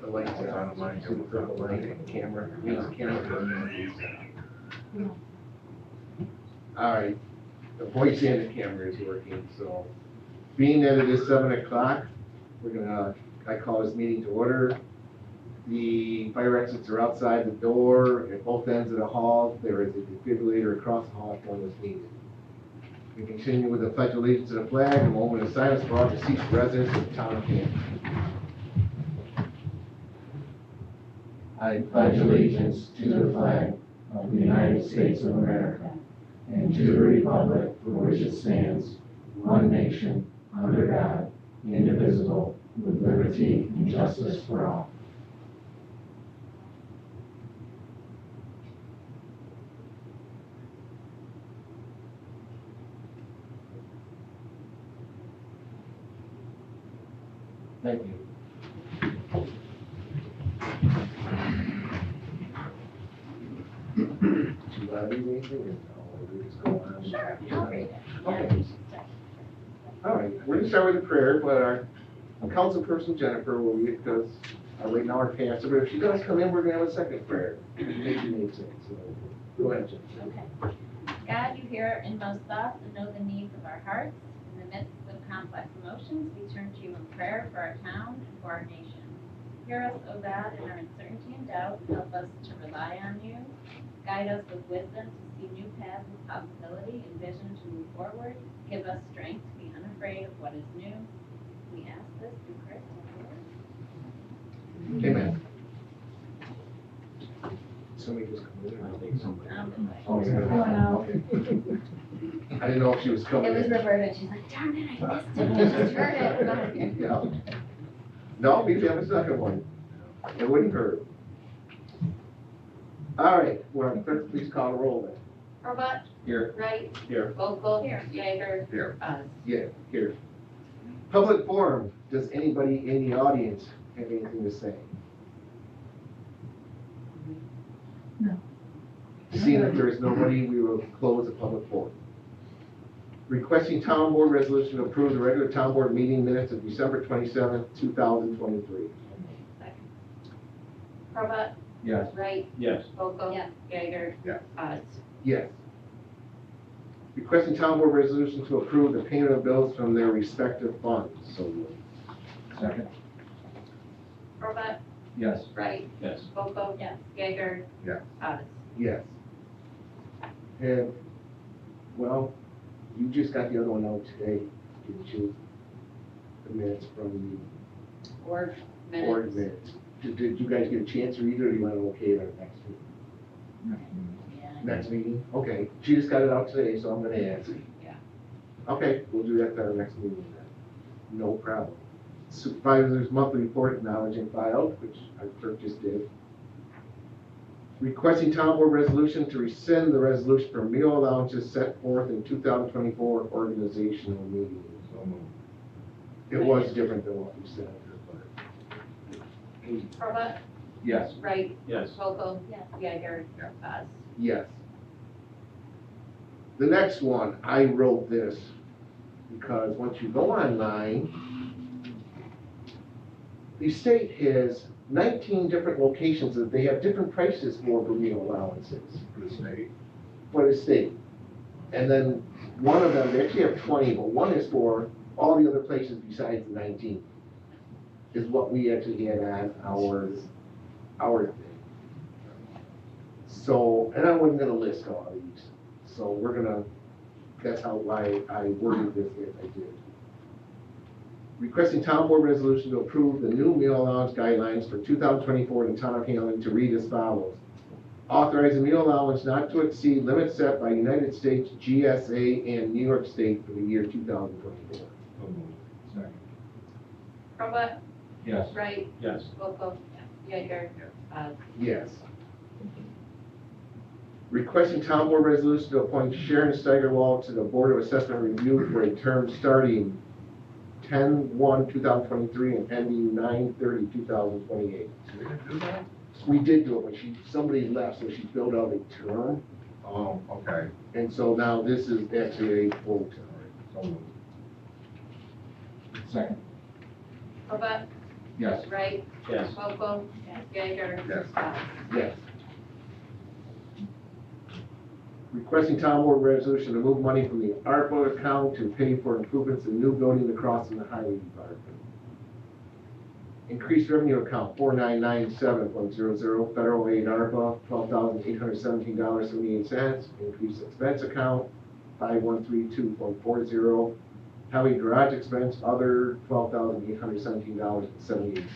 The lights are on, mine, the light, camera, use camera. All right, the voice and the camera is working, so being that it is 7 o'clock, I call this meeting to order. The fire exits are outside the door at both ends of the hall. There is a defibrillator across the hall if one is needed. We continue with the pledge of allegiance to the flag, a moment of silence for all deceased residents of the town of Canton. I pledge allegiance to the flag of the United States of America and to the republic for which it stands, one nation, under God, indivisible, with liberty and justice for all. Thank you. Do you want to read anything, or no, we just go on? Sure, I'll read it. Okay. All right, we're gonna start with a prayer, but our councilperson Jennifer will read it because right now our pastor, but if she does come in, we're gonna have a second prayer. In case she needs it, so go ahead, Jennifer. Okay. God, you hear our inmost thoughts and know the needs of our hearts. In the midst of complex emotions, we turn to you in prayer for our town and for our nation. Hear us, O God, in our uncertainty and doubt. Help us to rely on you. Guide us with wisdom to see new paths of possibility and vision to move forward. Give us strength to be unafraid of what is new. We ask this through Christ our Lord. Amen. Somebody just come in, I think somebody. Oh, It yeah. I didn't know if she was coming. was in. Roberta. She's like, darn it, I missed it. I just heard it. I'm not here. Yeah. No, we have a second one. It wouldn't hurt. All right, well, clerk, please call the roll then. Robot, Here. Wright, Here. Vogel, Here. Jaeger, Here. Buzz. Here. Public forum, does anybody in the audience have anything to say? No. Seeing that there is nobody, we will close the public forum. Requesting town board resolution to approve the regular town board meeting minutes of December 27th, 2023. Robot, Yes. Wright, Yes. Vogel, Yes. Jaeger, Yeah. Buzz. Yes. Requesting town board resolution to approve the payment of bills from their respective funds. So moved. Second. Robot, Yes. Wright, Yes. Vogel, Yes. Jaeger, Yeah. Buzz. Yes. And, well, you just got the other one out today, didn't you? The minutes from Board the board minutes. minutes. Did you guys get a chance to read it, or do you want to okay it at next week? Yeah. Next meeting? Okay, she just got it out today, so I'm gonna ask. Yeah. Okay, we'll do that at our next meeting then. No problem. Supervisor's monthly report acknowledged and filed, which our clerk just did. Requesting town board resolution to rescind the resolution for meal allowances set forth in 2024 organizational meetings. It was different than what you said, but. Robot, Yes. Wright, Yes. Vogel, Yes. Jaeger, Yeah. Buzz. Yes. The next one, I wrote this because once you go online, the state has 19 different locations that they have different prices for meal allowances. For the state. For the state. And then one of them, they actually have 20, but one is for all the other places besides the 19. Is what we actually had on our thing. So, and I wasn't gonna list all these, so we're gonna, that's how I worded this as I did. Requesting town board resolution to approve the new meal allowance guidelines for 2024 in the town of Hamlin to read as follows. Authorize a meal allowance not to exceed limits set by United States GSA and New York State for the year 2024. Second. Robot, Yes. Wright, Yes. Vogel, Jaeger, Buzz. Yes. Requesting town board resolution to appoint Sharon Steigerwald to the Board of Assessment Review for a term starting 10/1/2023 and ending 9/30/2028. So we didn't do that? We did do it, but somebody left, so she filled out a term, Oh, okay. and so now this is actually a full term. So moved. Second. Robot, Yes. Wright, Yes. Wolfle, Jaeger, Yes. Scott. Yes. Requesting town board resolution to move money from the ARPA account to pay for improvements in new building across in the highway department. Increased revenue account 4997.00, federal aid ARPA $12,817.78. Increased expense account 5132.40, highway garage expense other $12,817.78.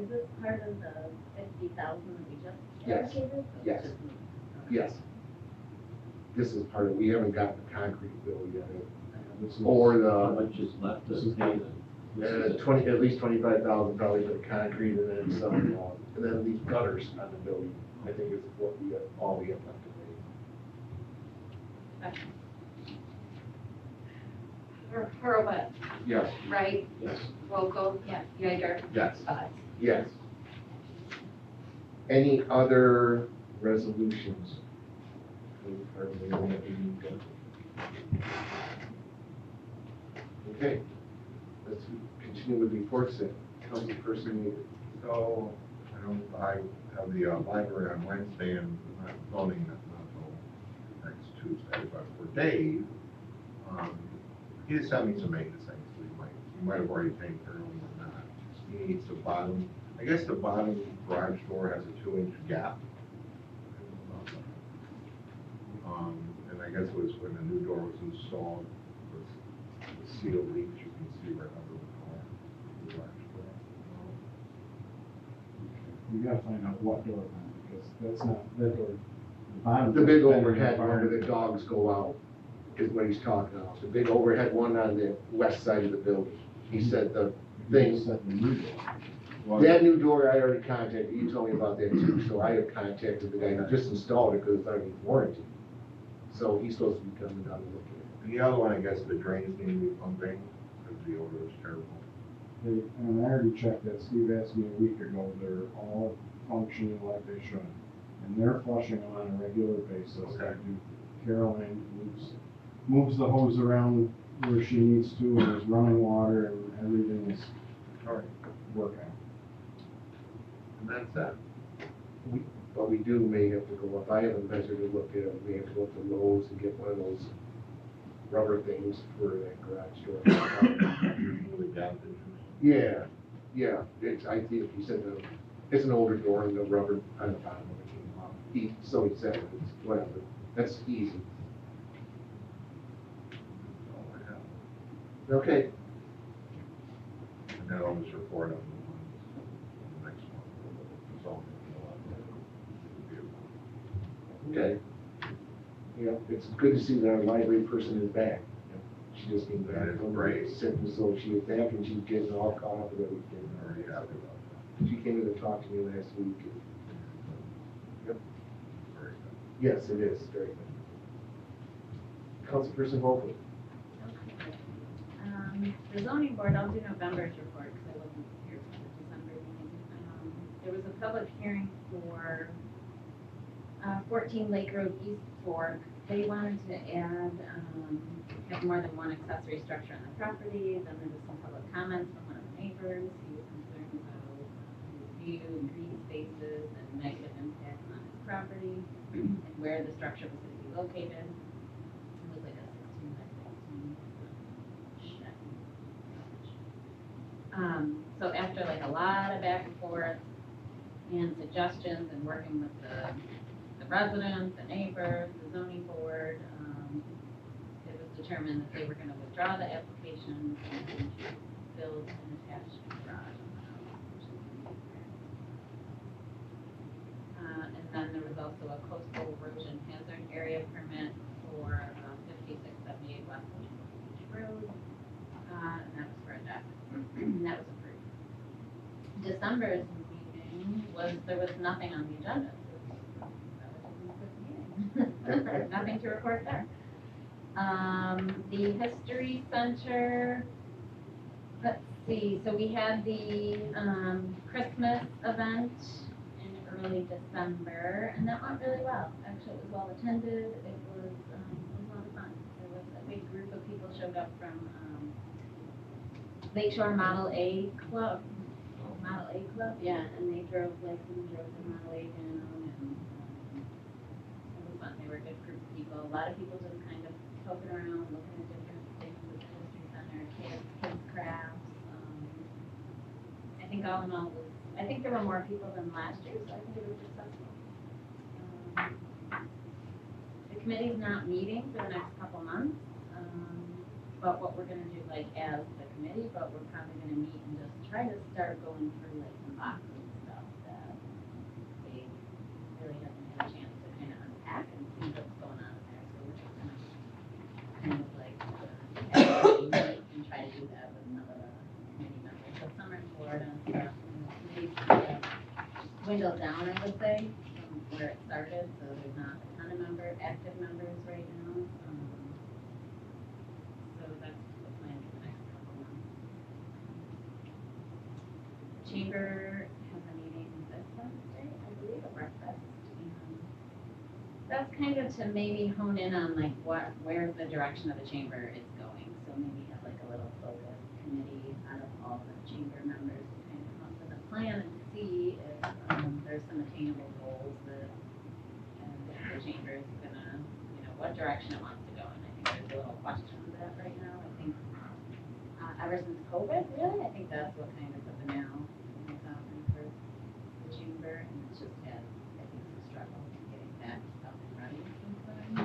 Is this part of the 50,000 that we just Yes. allocated? Yes. Yes. This is part of, we haven't gotten the concrete bill yet, or How the, much is left to pay then? 20, at least 25,000 probably for the concrete, and then some, and then these gutters on the building, I think is what we, all we have left to Hurlbut, pay. Yes. Wright, Yes. Wolfle, Yes. Jaeger, Yes. Scott. Yes. Any other resolutions? Okay, let's continue with reports then. Councilperson Yeager. So, I have the library on Wednesday and not voting not until next Tuesday, but for Dave, he just sent me some maintenance things, so you might have already taken care of them or not. He needs the bottom, I guess the bottom garage door has a 2-inch gap. And I guess it was when the new door was installed, the seal leaks, you can see right under the door, the garage door. We gotta find out what door, man, because that's not, that door, the bottom. The big overhead one where the dogs go out is what he's talking about. The big overhead one on the west side of the building. He said the thing, Said the new door. that new door I already contacted, you told me about that too, so I have contacted the guy who just installed it because it's under warranty. So he's supposed to be coming down and looking at And the other one, I guess the drains need to be pumping, because the odor is terrible. They, and I already checked that, Steve asked me a week ago, they're all functioning like they should. And they're flushing them on a regular basis. Okay. Caroline moves the hose around where she needs to, and there's running water, and everything is All right, working. and that's that. But we do may have to go up, I haven't measured to look at it, we have to go up to Lowe's and get one of those rubber things for that garage door. Usually gap issues. Yeah, it's, I think he said it's an older door and the rubber on the bottom of it came off. So he said, it's whatever, that's easy. That's all I have. Okay, And then I'll just report on the ones, on the next one. That's all. okay. Yeah, it's good to see that our library person is back. She just came back That is from great. sick, and so she was back and she's getting all caught up with everything. Very happy about She came in to talk to me last week. Yep. that. Very good. Yes, it is, very good. Councilperson Hopeland. The zoning board, I'll do November's report because I wasn't here for the December meeting. There was a public hearing for 14 Lake Road East Fork. They wanted to add, have more than one accessory structure on the property. Then there was some public comments from one of the neighbors. He was concerned about view and green spaces and negative impacts on his property and where the structure was going to be located. It was like a 16 by 16 shed. So after like a lot of back and forth and suggestions and working with the residents, the neighbors, the zoning board, it was determined that they were gonna withdraw the application and build an attached garage on the house, which is gonna be there. And then there was also a coastal erosion hazard area permit for 5678 West Beach Road, and that was for a deck, and that was approved. December's meeting there was nothing on the agenda. Nothing to report there. The History Center, let's see, so we had the Christmas event in early December, and that went really well. Actually, it was well attended. It was a lot of fun. There was a big group of people showed up from Lakeshore Model A Club. Model A Club, yeah, and they drove the Model A down and, it was fun. They were a good group of people. A lot of people just kind of poking around, looking at different things at the History Center, kids crafts. I think all in all, I think there were more people than last year, so I think it was successful. The committee's not meeting for the next couple months, but what we're gonna do, like, as the committee, but we're probably gonna meet and just try to start going through, like, some boxes and stuff that they really haven't had a chance to kind of unpack and see what's going on in there, so we're just gonna kind of like, meet and try to do that with some of the committee members, so some are in Florida and stuff, and the committee's kind of dwindled down, I would say, from where it started, so there's not a ton of active members right now. So that's the plan for the next couple months. Chamber has a meeting this Wednesday, I believe, a breakfast. And that's kind of to maybe hone in on like where the direction of the chamber is going. So maybe have like a little focus committee out of all the chamber members to kind of come up with a plan and see if there's some attainable goals that the chamber is gonna, what direction it wants to go in. I think there's a little question of that right now. I think ever since COVID, really, I think that's what kind of put the nail in the coffin for the chamber, and it's just had, I think, some struggle getting that up and running since then.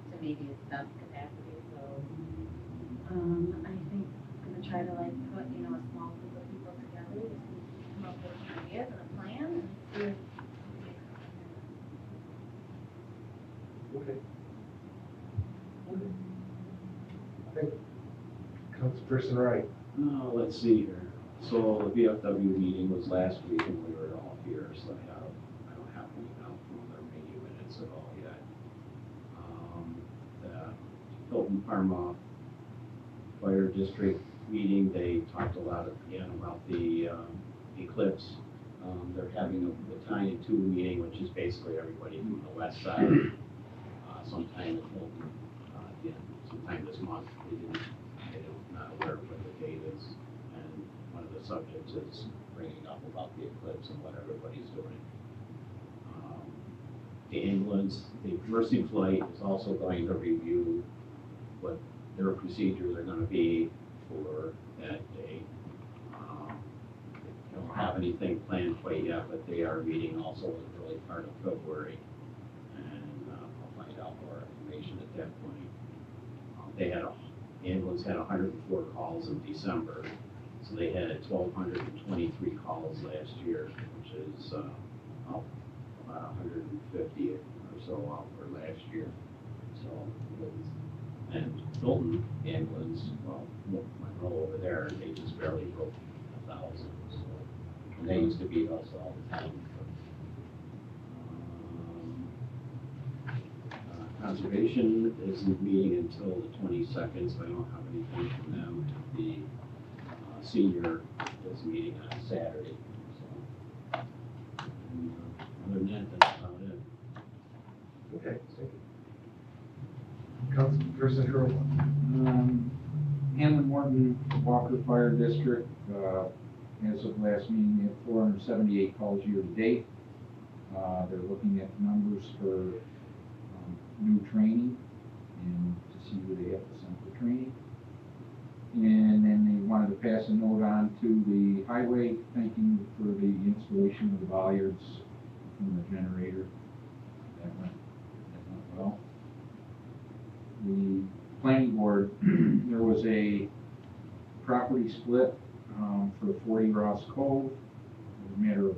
So maybe it's self-capacity, so, I think I'm gonna try to like put, a small group of people together to come up with some ideas and a plan and see if Okay. Okay. Councilperson Wright. Let's see here. So the VFW meeting was last week and we were all here, so I don't have any from their meeting minutes at all yet. The Hilton Parma Fire District meeting, they talked a lot again about the eclipse. They're having a Battalion 2 meeting, which is basically everybody from the west side. Sometime at Hilton, again, sometime this month. I'm not aware of what the date is. And one of the subjects is bringing up about the eclipse and what everybody's doing. The ambulance, the Mercy Flight is also going to review what their procedures are going to be for that day. They don't have anything planned quite yet, but they are meeting also in the early part of February. Find out more information at that point. Ambulance had 104 calls in December, so they had 1,223 calls last year, which is up about 150 or so out for last year. So, and Hilton ambulance, well, Monroe over there, they just barely broke 1,000. So, and they used to beat us all the time. Conservation isn't meeting until the 22nd, so I don't have anything from them. The senior is meeting on Saturday. So, and, other than that, that's about it. Okay, thank you. Councilperson Hurlbut. Hamlin Morton Walker Fire District, as of last meeting, they have 478 calls year to date. They're looking at numbers for new training and to see who they have to send for training. And then they wanted to pass a note on to the highway, thanking for the installation of the bollards from the generator. That went well. The planning board, there was a property split for 40 Ross Cove. It was a matter of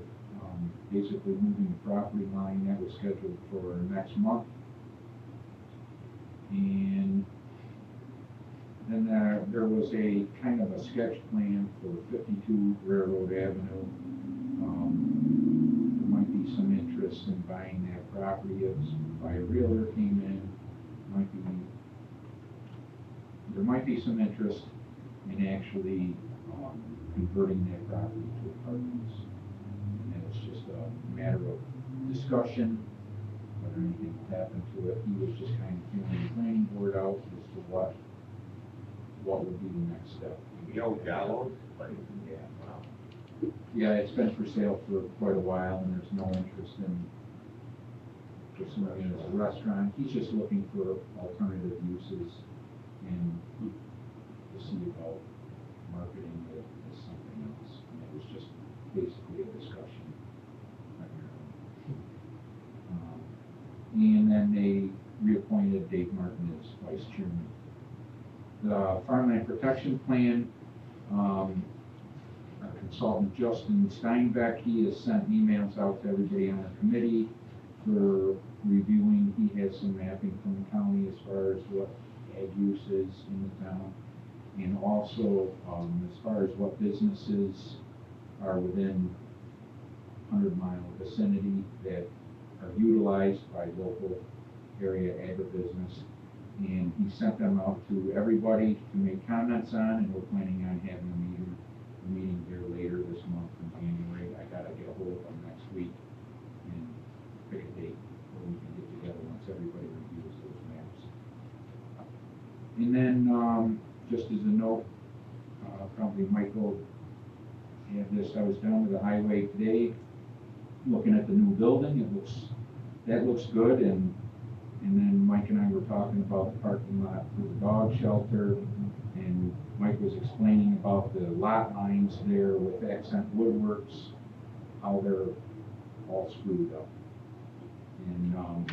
basically moving the property line. That was scheduled for next month. And then there was a kind of a sketch plan for 52 Railroad Avenue. There might be some interest in buying that property if a realtor came in. There might be some interest in actually converting that property to apartments. And it's just a matter of discussion. Whether anything will happen to it. He was just kind of feeling the planning board out as to what what would be the next step. The old gallows, like, Yeah. wow. Yeah, it's been for sale for quite a while, and there's no interest in pursuing it as a restaurant. He's just looking for alternative uses and to see about marketing it as something else. And it was just basically a discussion. And then they reappointed Dave Martin as vice chairman. The Farmland Protection Plan, our consultant Justin Steinbeck, he has sent emails out to everybody on the committee for reviewing. He has some mapping from the county as far as what ag use is in the town. And also, as far as what businesses are within 100-mile vicinity that are utilized by local area agribusiness. And he sent them out to everybody to make comments on, and we're planning on having a meeting here later this month in January. I gotta get a hold of them next week and pick a date where we can get together once everybody reviews those maps. And then, just as a note, probably Michael had this, I was down to the highway today, looking at the new building. That looks good, and then Mike and I were talking about the parking lot for the dog shelter, and Mike was explaining about the lot lines there with Accent Woodworks, how they're all screwed up. And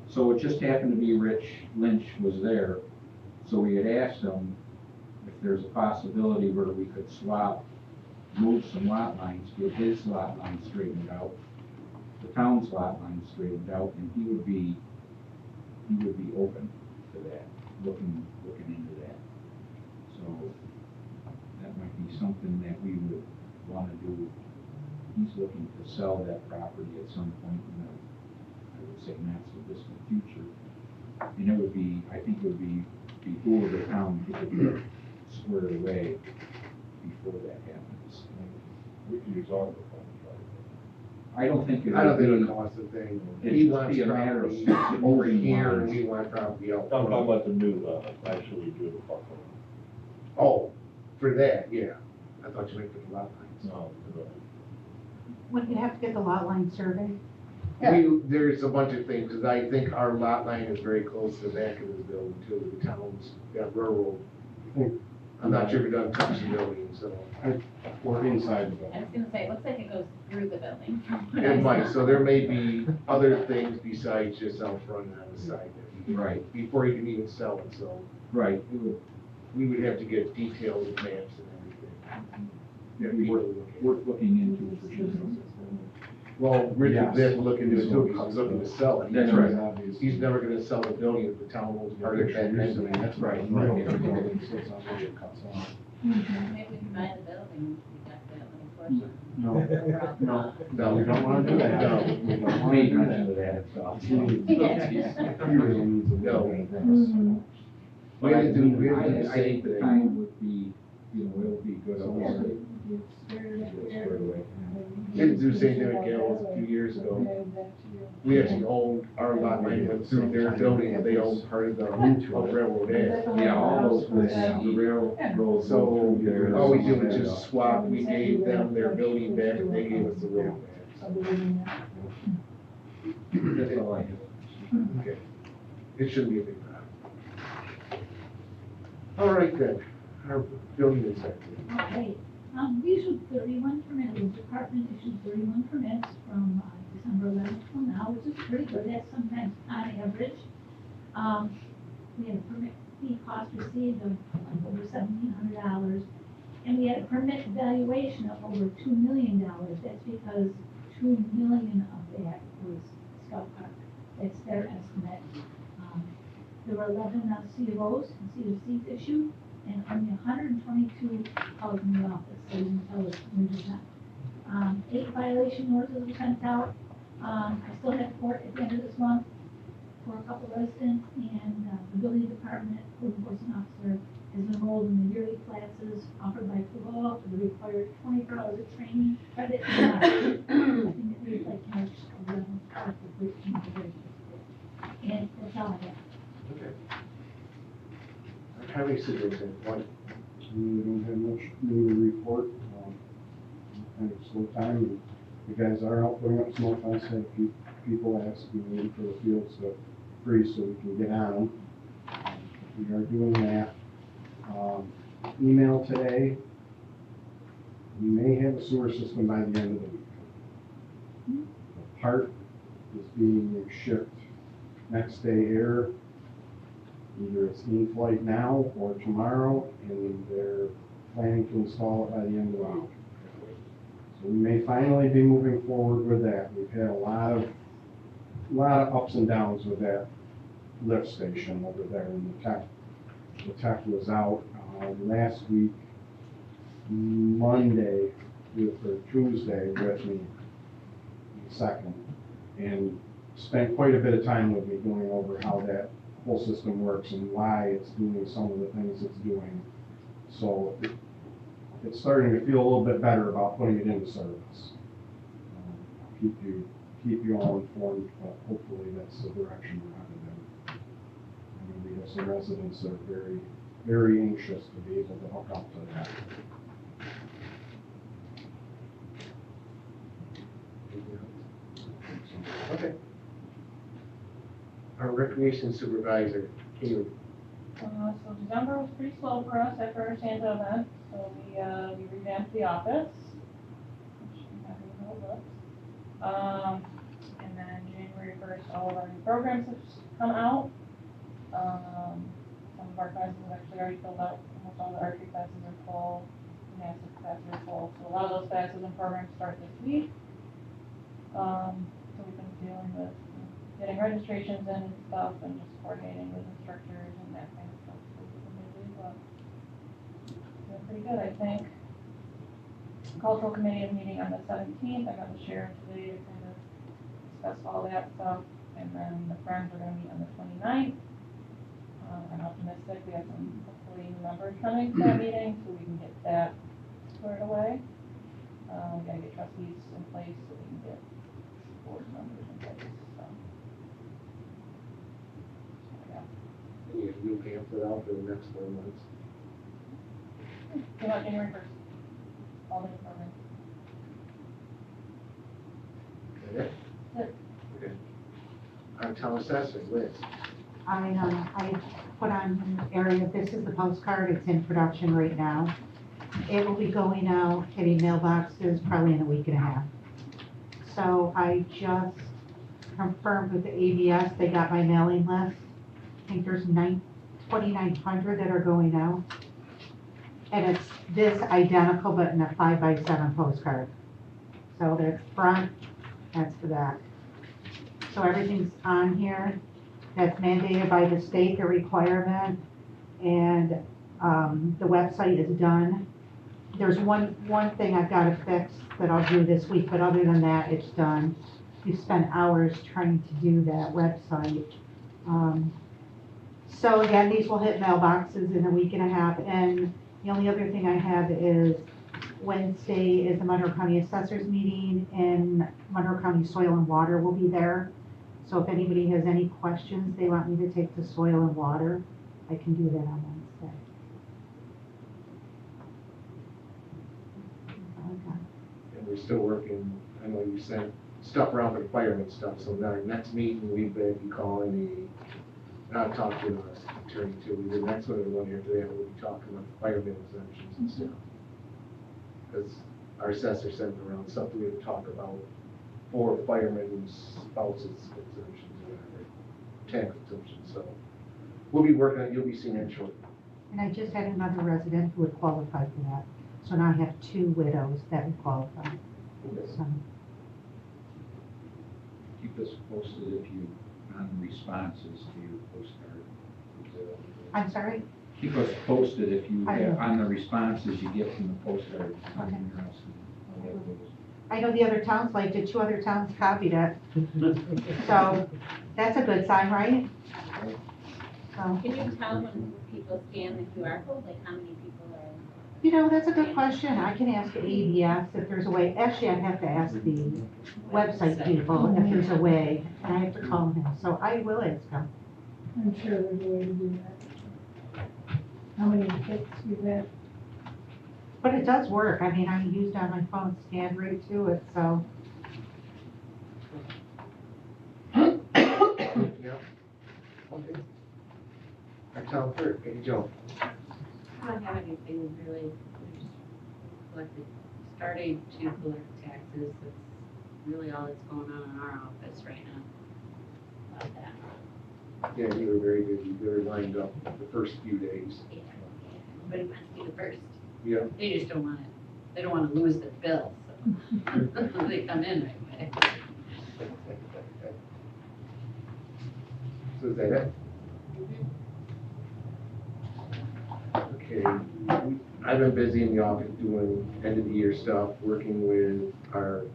so it just happened to be Rich Lynch was there, so we had asked him if there's a possibility where we could move some lot lines, get his lot line straightened out, the town's lot line straightened out, and he would be open to that, looking into that. So that might be something that we would want to do. He's looking to sell that property at some point in the, I would say, not so distant future. And it would be, I think it would be before the town to get it squared away before that happens. We can use all the funds, I don't think it I don't would think be. it'll cost a thing. It'd He just wants be a matter of property over moving here, and lines. we want property out I'm talking front. about the new, actually do the park. Oh, for that, yeah. I thought you meant for the lot lines. No, Would you have to get the lot line survey? There's a bunch of things, because I think our lot line is very close to the back of the building too, the town's got railroad. I'm not sure if you're done touching the building, so. Or inside the I was building. gonna say, it looks like it goes through the building. It might, so there may be other things besides just out front and on the side that we Right. before you can even sell it, so Right. we would have to get detailed maps and everything. Yeah, It'd be people to look at. worth looking into for sure. Well, Richard Yes. did look into it too, because he's looking to sell it. That's right. He's never gonna sell the building if the town owns part of that. That's right. Right. The building sits on where it cuts off. Maybe we can buy the building, we got that little portion. No, No, we don't wanna do that. No. We don't wanna Made do mention that. of that, so. He really needs a No. little bit of this. We had to do the I same think the thing. time would be, it'll be good, obviously. Squared away. We had to do the same thing with Gales a few years ago. We actually owned, our lot line went through their building, and they owned part of the railroad edge. Yeah, all those, the railroad. So, all we did was uh, just swap, we gave them their building back, and they gave us the road back. That's all I have. Okay. It shouldn't be a big problem. All right then, our building inspector. Okay, we issued 31 permits, the department issued 31 permits from December 11th till now, which is pretty good, that's sometimes on average. We had a permit fee cost received of like over $1,700, and we had a permit valuation of over $2 million. That's because $2 million of that was Scout Park. That's their estimate. There were 11 COs and COCs issued, and only 122 out in the office, so you can tell us when you're done. 8 violation notices were sent out. I still have court at the end of this month for a couple residents, and the building department, code enforcement officer, has enrolled in the yearly classes offered by Fugalo for the required 24 hours of training credit. I think it reads like March 11th, or 13th. And that's all I have. Okay. Highway superintendent, one. really don't have much new to report. Kind of slow time, and the guys are out putting up snow fence, had a few people asking me for the fields to freeze so we can get on them. We are doing that. Email today, we may have a sewer system by the end of the week. The part is being shipped next day air. Either it's in flight now or tomorrow, and they're planning to install it by the end of the week. So we may finally be moving forward with that. We've had a lot of ups and downs with that lift station over there, and the tech was out last week, Monday, or Tuesday with me, the second, and spent quite a bit of time with me going over how that whole system works and why it's doing some of the things it's doing. So it's starting to feel a little bit better about putting it into service. Keep you all informed, but hopefully that's the direction we're headed in. I mean, we have some residents that are very, very anxious to be able to hook up to that. Okay. Our recreation supervisor, Kaylee. So December was pretty slow for us after our Santa event, so we revamped the office, which I'm happy with how it looks. And then January 1st, all of our new programs have come out. Some of our classes have actually already filled out, almost all the archery classes are full, gymnastics classes are full, so a lot of those classes and programs start this week. So we've been dealing with getting registrations and stuff and just coordinating with instructors and that kind of stuff. So we've been busy, but doing pretty good, I think. Cultural committee is meeting on the 17th. I got the sheriff today to kind of discuss all that stuff. And then the Friends are going to meet on the 29th. I'm optimistic. We have some hopefully new members coming to that meeting, so we can get that squared away. We got to get trustees in place so we can get board members in place. So yeah. You have new pamphlet out for the next 4 months. Came out January 1st. All the departments. Okay. Good. Okay. Our town assessor, Liz. I put on an area, this is the postcard, it's in production right now. It will be going out, hitting mailboxes probably in a week and a half. So I just confirmed with the ABS, they got my mailing list. I think there's 2,900 that are going out. And it's this identical, but in a 5x7 postcard. So that's front, that's the back. So everything's on here. That's mandated by the state, the requirement, and the website is done. There's one thing I've got to fix that I'll do this week, but other than that, it's done. We spent hours trying to do that website. So again, these will hit mailboxes in a week and a half, and the only other thing I have is Wednesday is the Monroe County Assessors meeting, and Monroe County Soil and Water will be there. So if anybody has any questions they want me to take to Soil and Water, I can do that on Wednesday. And we're still working, I know you sent stuff around for the fireman stuff, so our next meeting, we've been calling I've talked to our attorney too, the next one here today, we'll be talking about fireman exemptions and stuff. Because our assessor sent around something we would talk about for firemen's spouses exemptions or whatever, tax exemptions, so we'll be working on, you'll be seeing it shortly. And I just had another resident who would qualify for that. So now I have 2 widows that would qualify. So, Keep us posted if you, on responses to your postcard. I'm sorry? Keep us posted if you, I will. on the responses you get from the postcard. Okay. I know the other towns liked it, 2 other towns copied it. So that's a good sign, right? So, Can you tell when people scan the QR code, like how many people are? you know, that's a good question. I can ask ABS if there's a way. Actually, I'd have to ask the website people if there's a way, and I have to call them. So I will ask them. I'm sure there's a way to do that. How many hits we've had? But it does work. I mean, I used on my phone, scanned right to it, so. Yeah. Okay. Our town clerk, Katie Jones. I don't have anything really, we just collected, starting to collect taxes, that's really all that's going on in our office right now. About that. Yeah, you were very busy, very lined up the first few days. Yeah, everybody wants to be the first. Yeah. They just don't want it, they don't want to lose their bill, so they come in right away. So is that it? Okay, I've been busy in the office doing end of the year stuff, working with our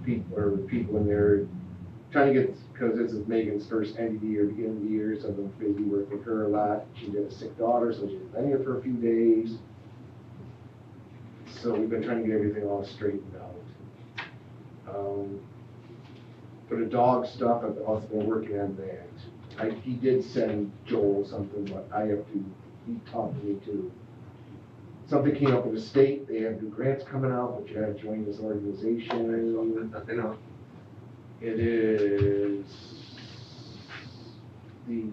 people in there, trying to get, because this is Megan's first end of the year, beginning of the year, so I've been busy working with her a lot. She got a sick daughter, so she's been here for a few days. So we've been trying to get everything all straightened out. For the dog stuff, I've also been working on that. He did send Joel something, but he talked to me too. Something came up with the state, they have new grants coming out, but you gotta join this organization. Nothing else. It is the,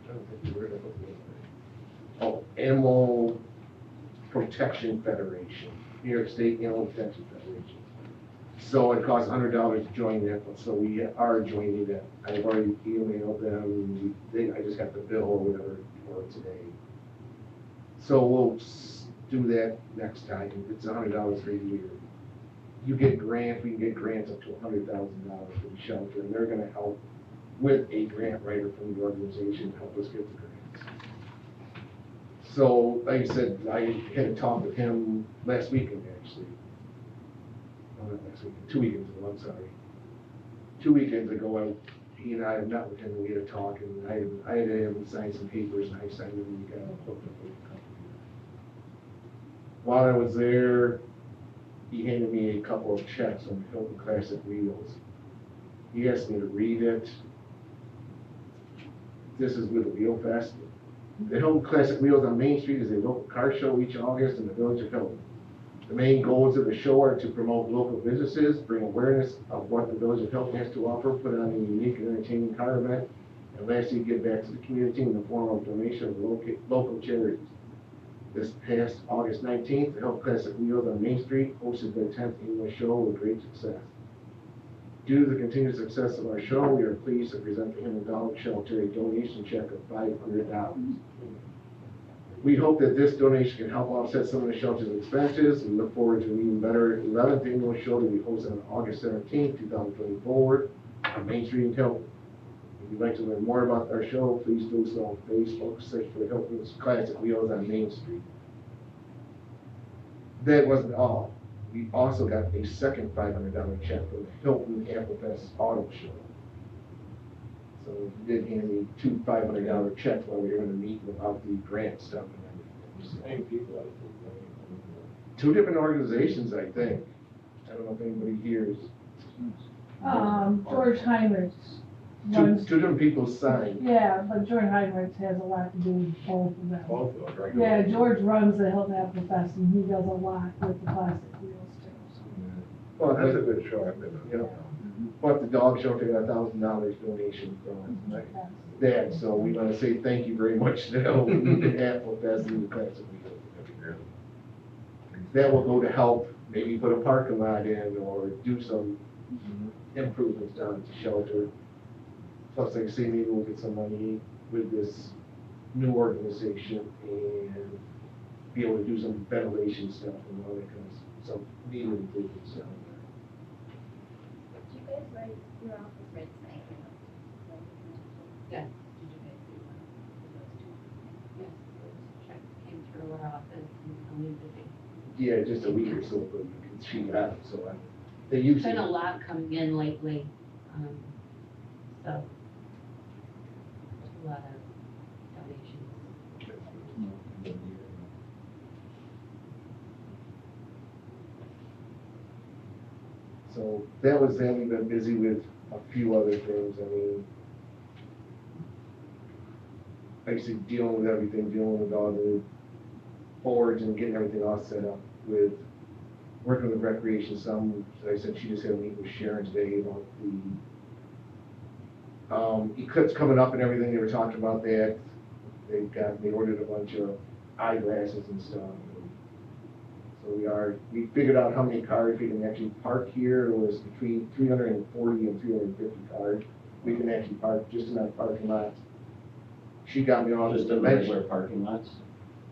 I don't think the word of it. Oh, Animal Protection Federation, New York State Animal Protection Federation. So it costs $100 to join that, so we are joining that. I've already emailed them, I just got the bill or whatever for it today. So we'll do that next time. It's $100 for a year. You get grants, we can get grants up to $100,000 for the shelter, and they're gonna help with a grant writer from the organization to help us get the grants. So, like I said, I had a talk with him last weekend, actually. No, not last weekend, 2 weekends ago, I'm sorry. 2 weekends ago, he and I had met with him, and we had a talk, and I had him sign some papers, and I signed them, and we got him hooked up with the company. While I was there, he handed me a couple of checks on Hilton Classic Wheels. He asked me to read it. This is with the Wheel Fest. The Hilton Classic Wheels on Main Street is a local car show each August in the village of Hilton. The main goals of the show are to promote local businesses, bring awareness of what the village of Hilton has to offer, put on a unique and entertaining car event, and lastly, give back to the community in the form of donation of local charities. This past August 19th, the Hilton Classic Wheels on Main Street hosted their 10th annual show with great success. Due to the continued success of our show, we are pleased to present the Hinman Dog Shelter a donation check of $500. We hope that this donation can help offset some of the shelter's expenses. We look forward to an even better 11th annual show to be hosted on August 17th, 2024 on Main Street in Hilton. If you'd like to learn more about our show, please do so on Facebook, search for Hilton's Classic Wheels on Main Street. That wasn't all. We also got a second $500 check for the Hilton Applefest Auto Show. So he did hand me two $500 checks while we were in a meeting about the grant stuff and everything. Same people, I think. Two different organizations, I think. I don't know if anybody here is. George Heinrichs Two runs, different people signed. yeah, but George Heinrichs has a lot to do with both of them. Both of them, right? Yeah, George runs the Hilton Apple Fest and he does a lot with the plastic wheels too, so. Well, That's a good show, I've been on. Yeah. But the dog shelter got $1,000 donation from that, so we want to say thank you very much to Hilton Applefest and the Classic Wheels. That will go to help maybe put a parking lot in or do some improvements down at the shelter. Plus, like I say, maybe we'll get some money with this new organization and be able to do some ventilation stuff and all that kind of, some needed improvements down there. Did you guys write, your office read tonight? Yeah. Did you guys see one of those two? Yes, those checks came through our office and I'll leave the date. Yeah, just a week or so, but you can cheat out, so they There's usually. been a lot coming in lately, so. A lot of donations. So that was them. We've been busy with a few other things. I mean, like I said, dealing with everything, dealing with all the boards and getting everything all set up with, working with recreation some, like I said, she just had a meeting with Sharon today about the eclipse coming up and everything, they were talking about that. They ordered a bunch of eyeglasses and stuff. So we figured out how many cars we can actually park here. It was between 340 and 350 cars. We can actually park just in that parking lot. She got me all the Just in dimensions. regular parking lots?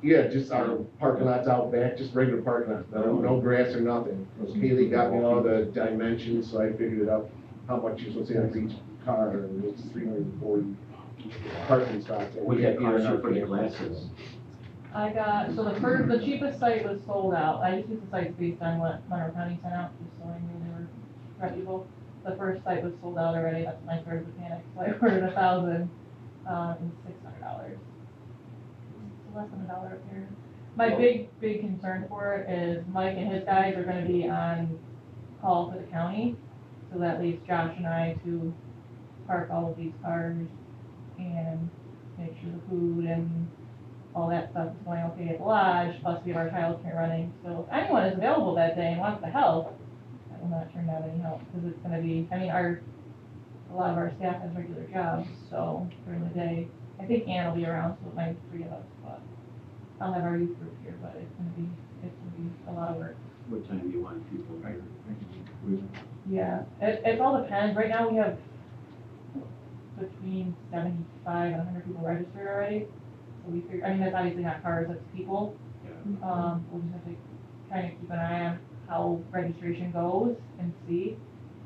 Yeah, just our parking lots out back, just regular parking lots, no grass or nothing. Kaylee got me all the dimensions, so I figured it out, how much you're supposed to have for each car, and it's 340 parking spots. that What we that have here in cost our you for the campus. glasses? I got, so the cheapest site was sold out. I just used the sites based on what Monroe County sent out, just so I knew they were reputable. The first site was sold out already, that's when I started with Panic, so I ordered 1,000, and $600. So less than $1 up here. My big concern for it is Mike and his guys are gonna be on call for the county, so that leaves Josh and I to park all of these cars and make sure the food and all that stuff is going okay at the lodge, plus we have our childcare running. So if anyone is available that day and wants to help, I will not turn down any help, because it's gonna be, I mean, a lot of our staff has regular jobs, so during the day, I think Ann will be around, so it might be 3 of us, but I'll have our youth group here, but it's gonna be a lot of work. What time do you want people here? Yeah, it all depends. Right now, we have between 75 and 100 people registered already. So we figure, I mean, that's obviously not cars, that's people. We'll just have to kind of keep an eye on how registration goes and see.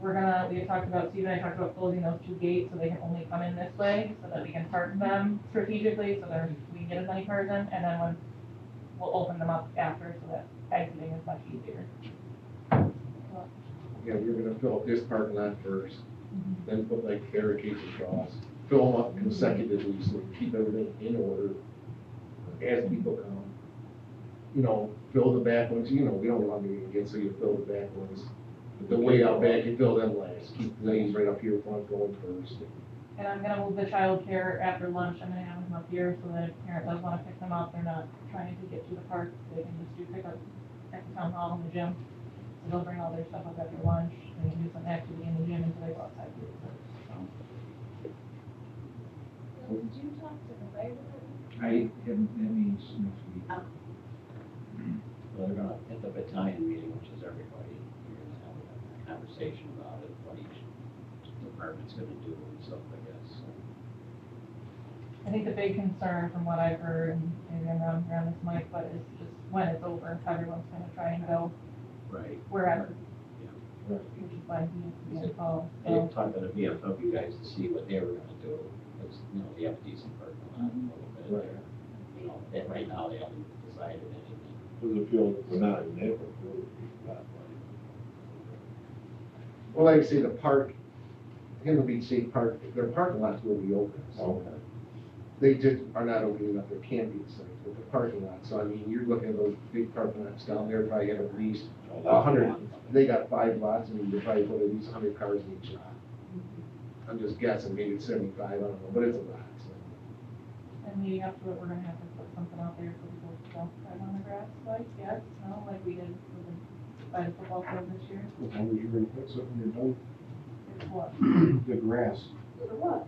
We had talked about, Steve and I talked about closing those 2 gates so they can only come in this way, so that we can park them strategically, so that we can get as many cars in, and then we'll open them up after, so that exiting is much easier. Yeah, we're gonna fill up this parking lot first, then put like barricades across, fill them up consecutively, so we keep everything in order as people come. You know, fill the back ones, you know, we don't want to get, so you fill the back ones. The way out back, you fill them last, keep the lanes right up here front going first. And I'm gonna move the childcare after lunch, I'm gonna have them up here, so that if parent does wanna pick them up, they're not trying to get to the park, they can just do pickup at the town hall in the gym. So they'll bring all their stuff up after lunch, they can do some activity in the gym until they go outside. Bill, did you talk to the fire department? I haven't, that means next week. Oh. Well, they're gonna, at the battalion meeting, which is everybody, you're gonna have a conversation about it, what each department's gonna do and stuff, I guess, so. I think the big concern from what I've heard, and maybe I'm around this mic, but is just when it's over, everyone's gonna try and go Right. wherever. Yeah. Which is why he has to be on call, They so. talked to the VFW guys to see what they were gonna do, because, you know, they have a decent parking lot a little bit there. You know, and right now, they haven't decided anything. Does it feel, we're not in neighborhood, Well, like I say, the park, Hingham Beach State Park, their parking lots will be open, so. They just are not opening up their camping sites, but the parking lot, so I mean, you're looking at those big parking lots down there, probably have at least 100, they got 5 lots, and you probably put at least 100 cars in each lot. I'm just guessing, maybe it's 75, I don't know, but it's a lot, so. And leading up to it, we're gonna have to put something out there so people don't drive on the grass, like, yes, no, like we did by the football field this year. What time is you gonna fix it when you're done? It's what? The grass, For what?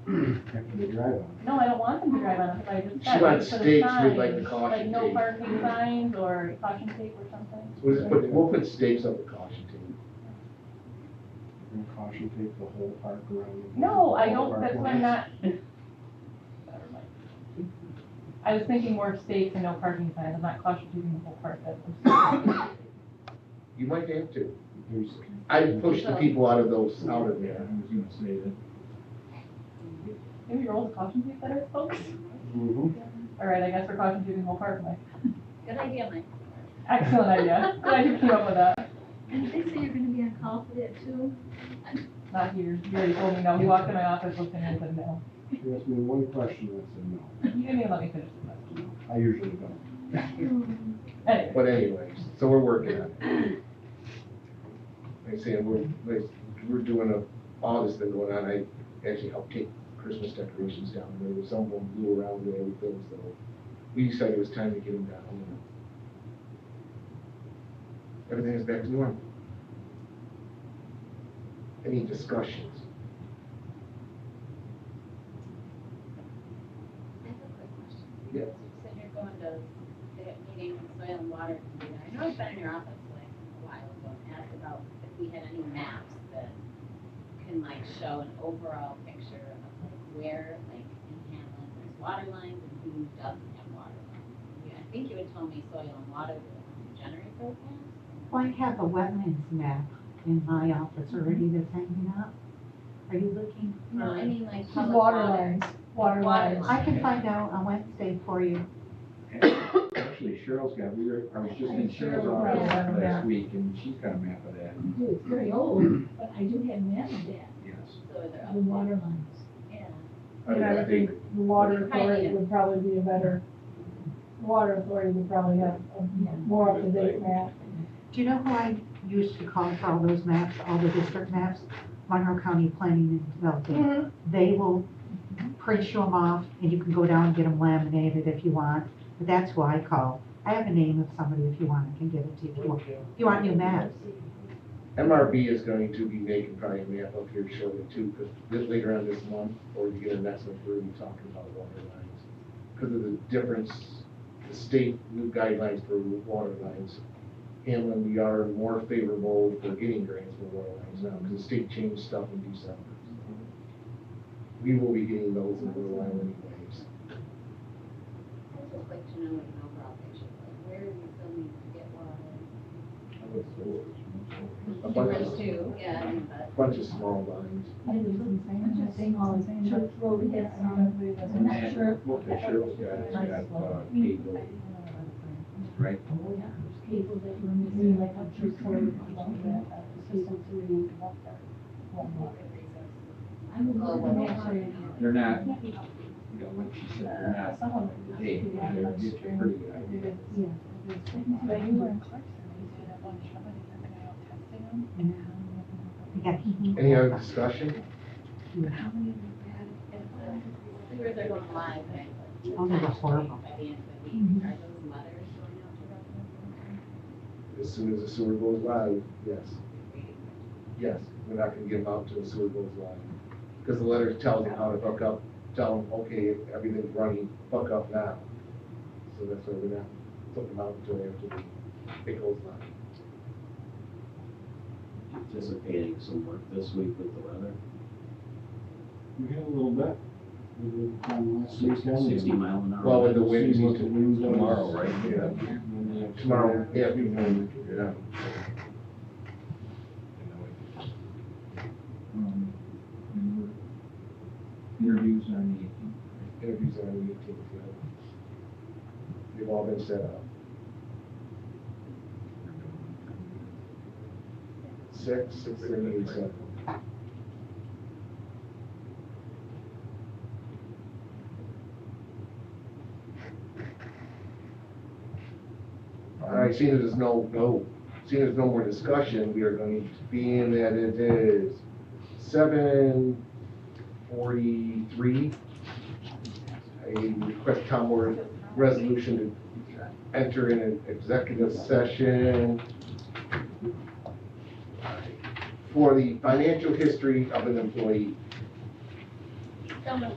after they drive on No, I don't want them to drive on it, I just She said, wants for the stakes with, like, the signs, caution like no tape. parking signs or caution tape or something. We'll put stakes up the caution tape. it. You're gonna caution tape the whole park around. No, I the don't, whole that's park what I'm lot? not. Never mind. I was thinking more stakes and no parking signs, I'm not caution taping the whole park, that's. You might have to. There's, I push the people out of there. I was gonna say that. Maybe roll the caution tape better, folks? mhm. All right, I guess we're caution taping the whole park, Mike. Good idea, Mike. Excellent idea, glad you came up with that. And they say you're gonna be on call for that too? Not here, you already told me no, he walked in my office, looked at me and said no. She asked me one question, I said no. You didn't even let me finish the question. I usually don't. Anyway, But anyways, so we're working on it. Like I say, we're doing all this been going on, I actually helped take Christmas decorations down there. Some of them blew around and everything, so we decided it was time to get them down. And everything is back to normal. Any discussions? I have a quick question. Yeah. So you said you're going to the meeting with Soil and Water Committee. I know I've been in your office like a while ago and asked about if we had any maps that can like show an overall picture of like where, like in Hamlin, there's water lines and who doesn't have water lines. I think you had told me Soil and Water would generate those maps. Well, I have a wetlands map in my office already that's hanging up. Are you looking for? No, I mean like Just public water water. lines, water Water lines. I can find out on Wednesday for you. Actually, Cheryl's got, I was just in Cheryl's office Yeah. last week, and she's got a map of that, I do, it's very old, but I do have maps of that, yes. So are there the water lines. Yeah. And I would think the water authority would probably be a better, the water authority would probably have a more up-to-date map. Do you know who I used to call for all those maps, all the district maps? Monroe County Planning and Development. They will print you them off, and you can go down and get them laminated if you want. But that's who I call. I have a name of somebody if you want, I can give it to you. If you want new maps. MRB is going to be making probably a map up here shortly too, because later on this month, or you get a next month, we're gonna be talking about water lines. Because of the difference, the state new guidelines for water lines. Hamlin, we are more favorable for getting grants for water lines now, because the state changed stuff in December. We will be getting those in a little while anyways. I'd just like to know what an overall picture, like where do you still need to get water? A bunch There's of, two, yeah, but. bunch of small lines. I was insane, all the same, Church Road has some, I'm not sure. Look at Cheryl's got, it's got, cable, right? People that were missing, like on Church Road. I would Oh, look well, at that. They're not, you know, like she said, they're not big, but they'll get you a pretty good idea. But you were in Clarkson, you did a bunch, somebody took an out testing them. Yeah. Any other discussion? Sewers are going live, right? Oh, they were horrible. By the end of the week, are those letters going out to residents? As soon as the sewer goes live, yes. Yes, we're not gonna give them out till the sewer goes live. Because the letter tells them how to hook up, tell them, okay, everything's running, hook up now. So that's why we're not putting them out until after it goes live. Anticipating some work this week with the weather, We had a little bit. We were on last weekend. 60 mile an hour. Well, with the See wind, what the winds are. Tomorrow, right? Yeah. Tomorrow, yeah. Yeah. And we're interviews on the 18th. Interviews are on the 18th, yeah. They've all been set up. 6:30, and 7. All right, seeing as there's seeing there's no more discussion, we are going to be in that it is 7:43. I request town board resolution to enter in an executive session for the financial history of an employee. So moved.